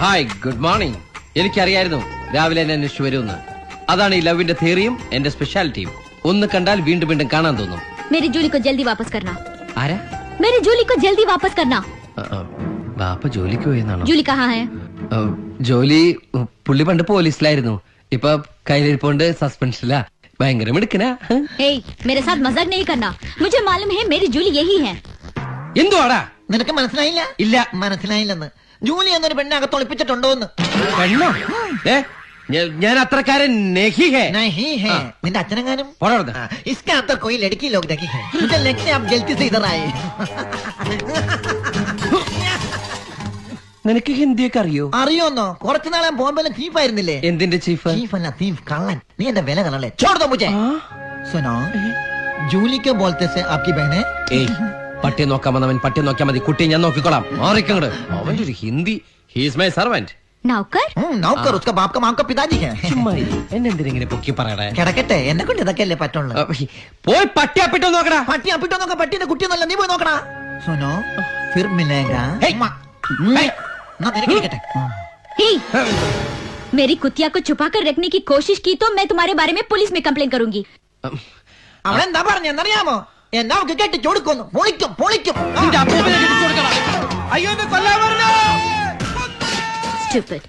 Hi good morning. എനിക്കറിയായിരുന്നു രാവിലെ എന്നെ അന്വേഷിച്ചു വരുമെന്ന്. അതാണ് ഈ ലവിന്റെ തിയറിയും എന്റെ സ്പെഷ്യാലിറ്റിയും. ഒന്ന് കണ്ടാൽ വീണ്ടും വീണ്ടും കാണാൻ തോന്നും. मेरी जूली को जल्दी वापस करना. ആരാ? मेरी जूली को जल्दी वापस करना. ബാപ്പ ജോലിക്ക് പോയെന്നാണോ? जूली कहाँ है? ജോലി പുള്ളി പണ്ട് പോലീസിലായിരുന്നു. ഇപ്പൊ കയ്യിലിരിപ്പോണ്ട് സസ്പെൻഷനിലാ. ഭയങ്കര മിടുക്കനാ. ए, मेरे साथ मजाक नहीं करना. मुझे मालूम है मेरी जूली यही है. എന്തുവാടാ? നിനക്ക് മനസ്സിലായില്ല? ഇല്ല. മനസ്സിലായില്ലെന്ന്. ജൂലി എന്നൊരു പെണ്ണെ അകത്ത് ഒളിപ്പിച്ചിട്ടുണ്ടോന്ന്. പെണ്ണോ? ഞാൻ അത്രക്കാരൻ നഹി ഹേ. नहीं है. നിന്റെ അച്ഛനെങ്ങാനും പോടാ. इसके अंदर कोई लड़की लोग देखी है. मुझे लगता है आप जल्दी से इधर आए. നിനക്ക് ഹിന്ദിയൊക്കെ അറിയോ? അറിയോന്നോ? കുറച്ചു നാളെ ബോംബെയിലും ചീഫ് ആയിരുന്നില്ലേ? എന്തിന്റെ ചീഫ്? चीफ अല്ല चीफ कള്ളൻ. നീ എന്റെ വില കളല്ലേ? छोड़ दो मुझे. सुनो जूली के बोलते से आपकी बहन है. ഏയ്, പട്ടിയെ നോക്കാൻ വന്നവൻ പട്ടിയെ നോക്കിയാൽ മതി. കുട്ടിയെ ഞാൻ നോക്കിക്കോളാം. മാറിക്കങ്ങട്. അവന്റെ ഒരു ഹിന്ദി. He's my servant. नौकर? नौकर उसका बाप का माम का पिताजी है. എന്നെന്തിനെ പൊക്കി പറയടേ? കിടക്കട്ടെ, എന്നെ കൊണ്ട് ഇതൊക്കെയല്ലേ പറ്റുള്ളൂ. പോയി പട്ടി അപ്പിട്ടോ നോക്കടാ. പട്ടി അപ്പിട്ടോ നോക്ക. പട്ടിന്റെ കുട്ടിയൊന്നല്ല, നീ പോയി നോക്കടാ. सुनो फिर मिलेगा. ना तेरे किടക്കട്ടെ. हे, मेरी कुतिया को छुपा कर रखने की कोशिश की तो मैं तुम्हारे बारे में पुलिस में कंप्लेन करूंगी. അവളെന്താ പറഞ്ഞെന്നറിയാമോ? എന്നെ അവൾക്ക് കെട്ടിച്ചു കൊടുക്കുന്നു. പൊളിക്കും പൊളിക്കും. നിന്റെ അപ്പൂപ്പനെ കെട്ടിച്ചു കൊടുക്കടാ. അയ്യോ, എന്നെ കൊല്ലാൻ പറഞ്ഞോ? Stupid.